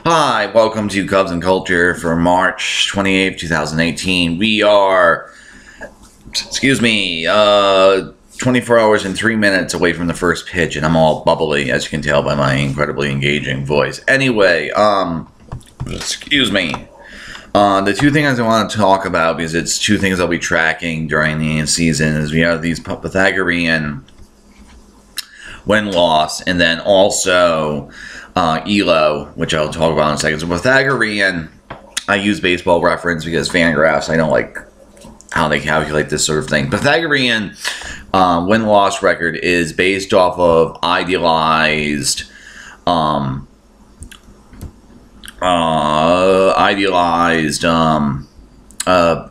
Hi, welcome to Cubs and Culture for March 28th, 2018. We are, 24 hours and 3 minutes away from the first pitch, and I'm all bubbly, as you can tell by my incredibly engaging voice. Anyway, the two things I want to talk about, because it's two things I'll be tracking during the season, is we have these Pythagorean win-loss, and then also ELO, which I'll talk about in a second. So Pythagorean, I use baseball reference because Fangraphs, I don't like how they calculate this sort of thing. Pythagorean win-loss record is based off of idealized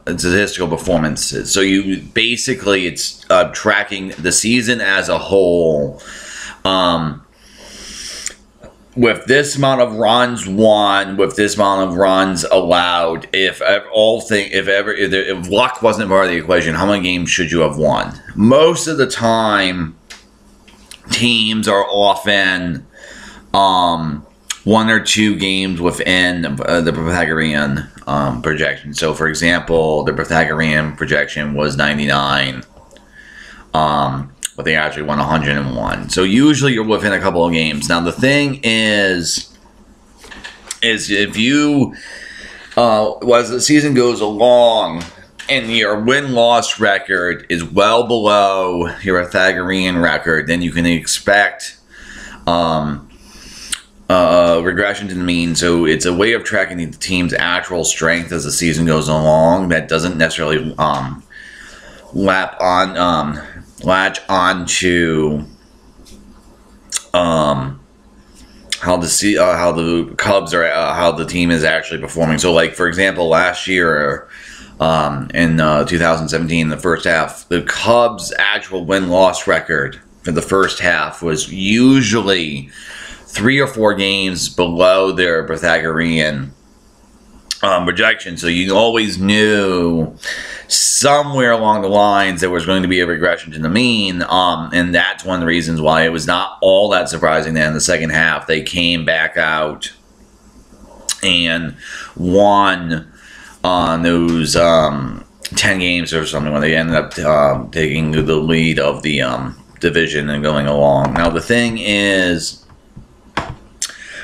statistical performances. So you basically, it's tracking the season as a whole. With this amount of runs won, with this amount of runs allowed, if luck wasn't part of the equation, how many games should you have won? Most of the time, teams are often one or two games within the Pythagorean projection. So, for example, the Pythagorean projection was 99. But they actually won 101. So usually you're within a couple of games. Now the thing is if you, as the season goes along, and your win-loss record is well below your Pythagorean record, then you can expect regression to the mean. So it's a way of tracking the team's actual strength as the season goes along that doesn't necessarily latch on to how the Cubs are, how the team is actually performing. So, like, for example, last year in 2017, the first half, the Cubs' actual win-loss record for the first half was usually 3 or 4 games below their Pythagorean projection. So you always knew somewhere along the lines there was going to be a regression to the mean, and that's one of the reasons why it was not all that surprising that in the second half they came back out and won on those 10 games or something, when they ended up taking the lead of the division and going along. Now the thing is,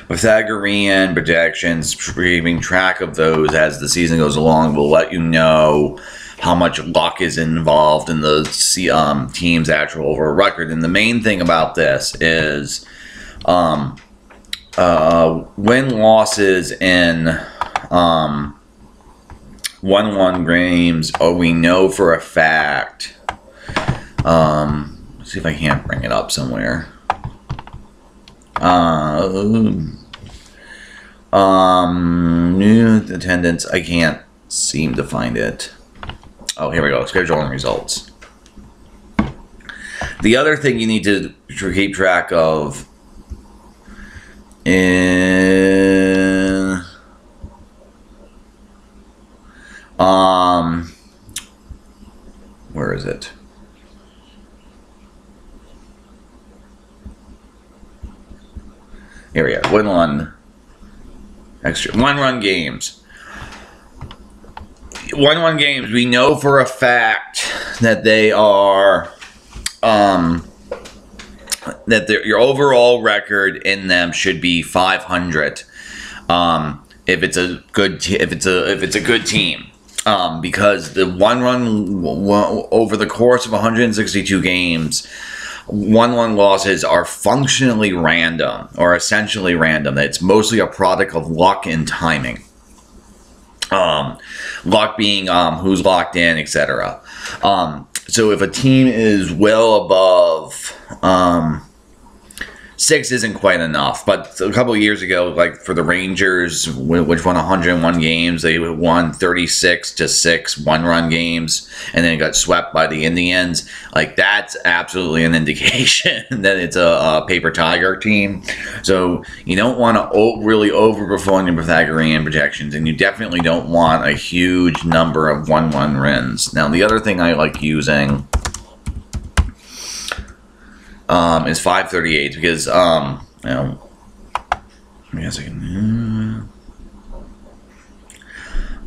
Pythagorean projections, keeping track of those as the season goes along, will let you know how much luck is involved in the team's actual overall record. And the main thing about this is win-losses in 1-1 games, we know for a fact. Let's see if I can't bring it up somewhere. New attendance, I can't seem to find it. Oh, here we go. Scheduling results. The other thing you need to keep track of is where is it? Here we go. 1-1 one-run games. 1-1 games, we know for a fact that they are your overall record in them should be 500. If it's a good team, because the one-run over the course of 162 games, 1-1 losses are functionally random, or essentially random. It's mostly a product of luck and timing. Luck being who's locked in, etc. So if a team is well above 6 isn't quite enough. But a couple of years ago, like for the Rangers, which won 101 games, they won 36-6 one-run games, and then got swept by the Indians. Like, that's absolutely an indication that it's a paper tiger team. So you don't want to really overperform your Pythagorean projections, and you definitely don't want a huge number of 1-1 wins. Now, the other thing I like using is 538, because, you know, I guess I can,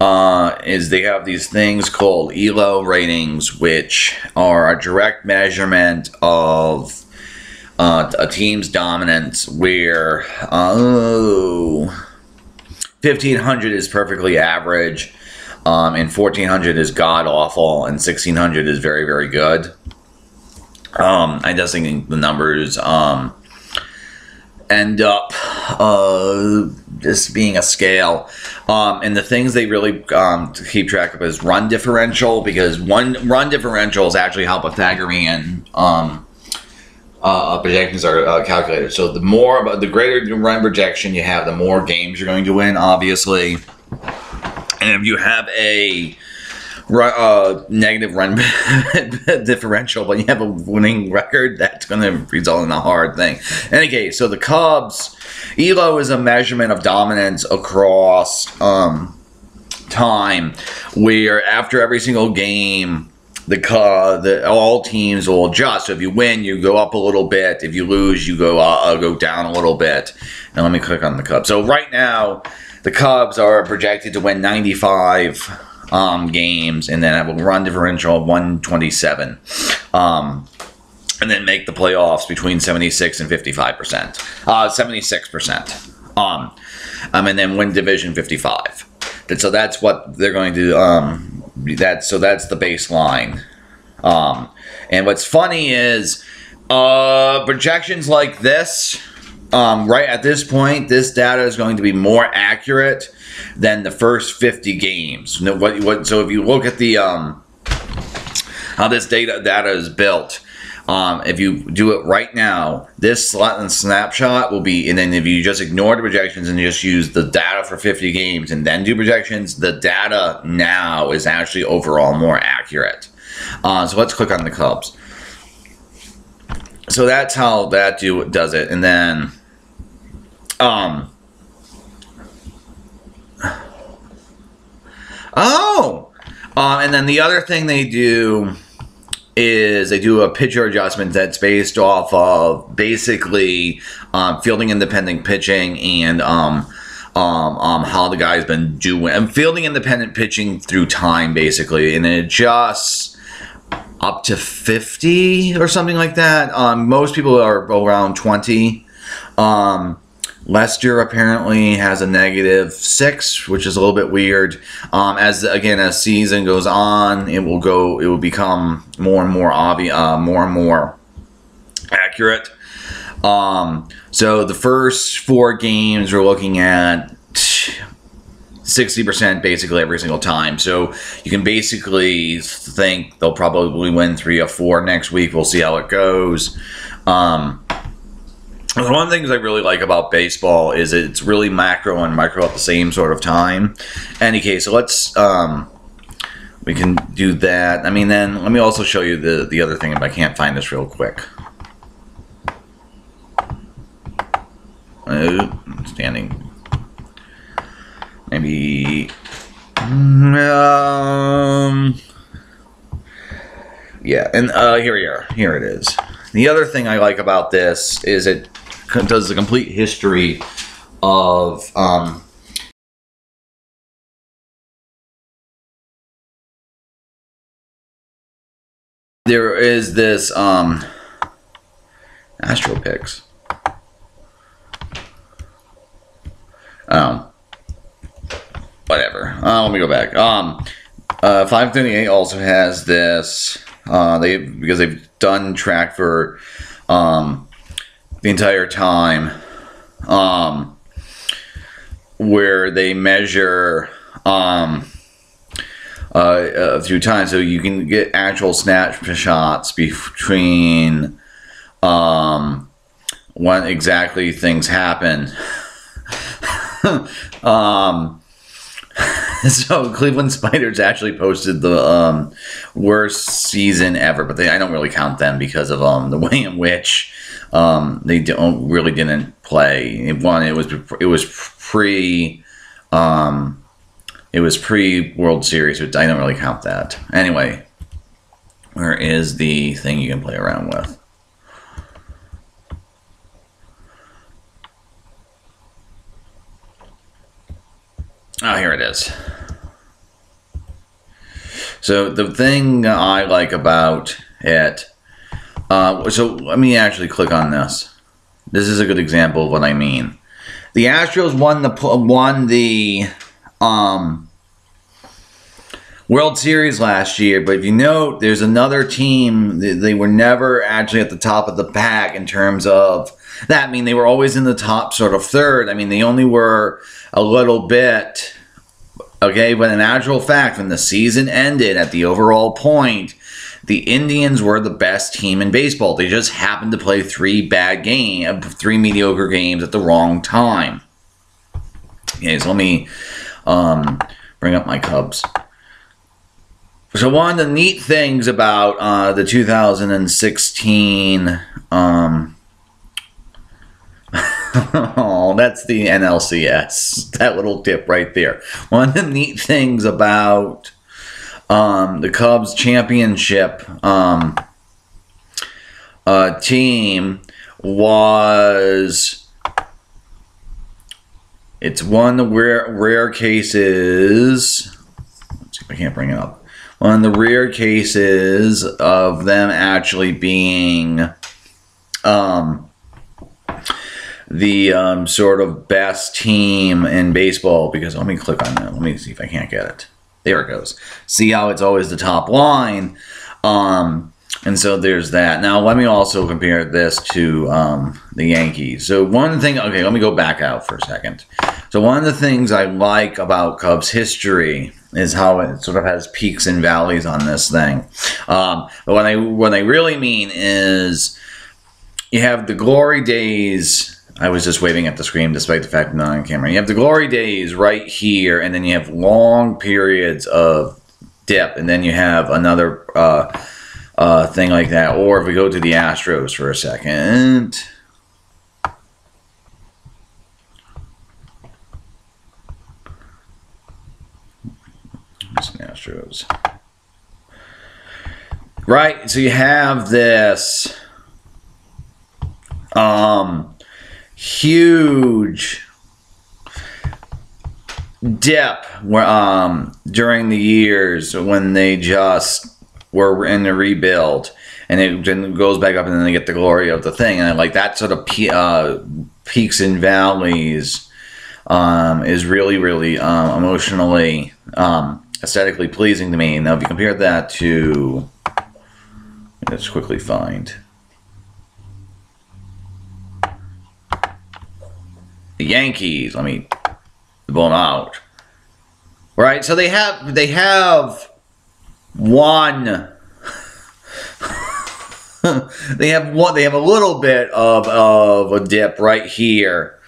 is they have these things called ELO ratings, which are a direct measurement of a team's dominance, where 1500 is perfectly average, and 1400 is god awful, and 1600 is very, very good. I just think the numbers end up just being a scale. And the things they really keep track of is run differential, because run differentials actually how Pythagorean projections are calculated. So the greater the run projection you have, the more games you're going to win, obviously. And if you have a negative run differential, but you have a winning record, that's going to result in a hard thing. In any case, so the Cubs, ELO is a measurement of dominance across time, where after every single game, all teams will adjust. So if you win, you go up a little bit. If you lose, you go down a little bit. Now let me click on the Cubs. So right now, the Cubs are projected to win 95 games, and then have a run differential of 127, and then make the playoffs between 76 and 56%, and then win division 55. And so that's what they're going to. That's the baseline. And what's funny is projections like this. Right at this point, this data is going to be more accurate than the first 50 games. So if you look at the how this data is built, if you do it right now, this snapshot will be, and then if you just ignore the projections and just use the data for 50 games and then do projections, the data now is actually overall more accurate. So let's click on the Cubs. So that's how that does it, and then and then the other thing they do is they do a pitcher adjustment that's based off of basically fielding independent pitching and how the guy's been doing, and fielding independent pitching through time, basically, and it adjusts up to 50 or something like that. Most people are around 20. Lester apparently has a -6, which is a little bit weird. As season goes on, it will become more and more obvious, more and more accurate. So the first 4 games we're looking at 60% basically every single time. So you can basically think they'll probably win 3 or 4 next week. We'll see how it goes. One of the things I really like about baseball is it's really macro and micro at the same sort of time. Any case, so let's we can do that. I mean, then let me also show you the other thing if I can't find this real quick. Standing. Maybe. Yeah, and here we are. Here it is. The other thing I like about this is it does the complete history of there is this AstroPix. Whatever. Let me go back. 538 also has this. Because they've done track for the entire time, where they measure through time, so you can get actual snapshots between when exactly things happen. So Cleveland Spiders actually posted the worst season ever, but I don't really count them because of the way in which they didn't play. It was pre World Series, but I don't really count that. Anyway, where is the thing you can play around with? Oh, here it is. So the thing I like about it, so let me actually click on this. This is a good example of what I mean. The Astros won the World Series last year, but if you note, there's another team, they were never actually at the top of the pack in terms of that. I mean, they were always in the top sort of third. I mean, they only were a little bit, okay, but in actual fact, when the season ended at the overall point, the Indians were the best team in baseball. They just happened to play three mediocre games at the wrong time. Okay, so let me bring up my Cubs. So one of the neat things about the 2016, oh, that's the NLCS, that little dip right there. One of the neat things about the Cubs championship team was, it's one of the rare cases, let's see if I can't bring it up, one of the rare cases of them actually being the sort of best team in baseball, because let me click on that. Let me see if I can't get it. There it goes. See how it's always the top line? And so there's that. Now, let me also compare this to the Yankees. So one thing, okay, let me go back out for a second. So one of the things I like about Cubs history is how it sort of has peaks and valleys on this thing. But what I really mean is you have the glory days. I was just waving at the screen despite the fact I'm not on camera. You have the glory days right here, and then you have long periods of dip, and then you have another thing like that. Or if we go to the Astros for a second. Astros. Right, so you have this huge dip where, during the years when they just were in the rebuild, and it then goes back up, and then they get the glory of the thing, and like that sort of peaks and valleys is really, really emotionally, aesthetically pleasing to me. Now, if you compare that to, let's quickly find the Yankees. Let me blow them out. Right, so they have one. they have a little bit of a dip right here.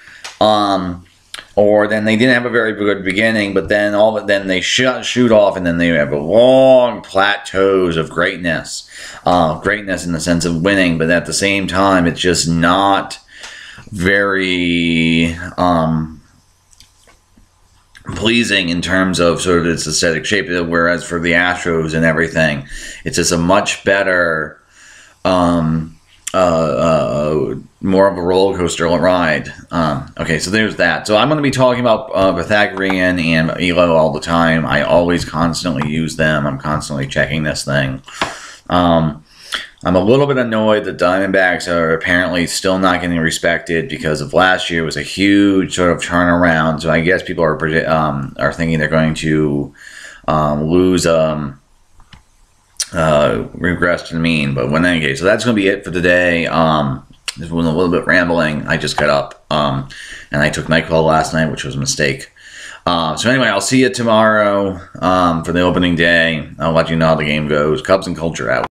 Or then they didn't have a very good beginning, but then then they shoot off, and then they have long plateaus of greatness. Greatness in the sense of winning, but at the same time, it's just not very pleasing in terms of sort of its aesthetic shape. Whereas for the Astros and everything, it's just a much better, more of a roller coaster ride. Okay, so there's that. So I'm going to be talking about Pythagorean and Elo all the time. I always constantly use them. I'm constantly checking this thing. I'm a little bit annoyed that Diamondbacks are apparently still not getting respected because of last year was a huge sort of turnaround. So I guess people are thinking they're going to lose regress to the mean. But in any case, so that's going to be it for today. This was a little bit rambling. I just got up and I took NyQuil last night, which was a mistake. So anyway, I'll see you tomorrow for the opening day. I'll let you know how the game goes. Cubs and Culture out.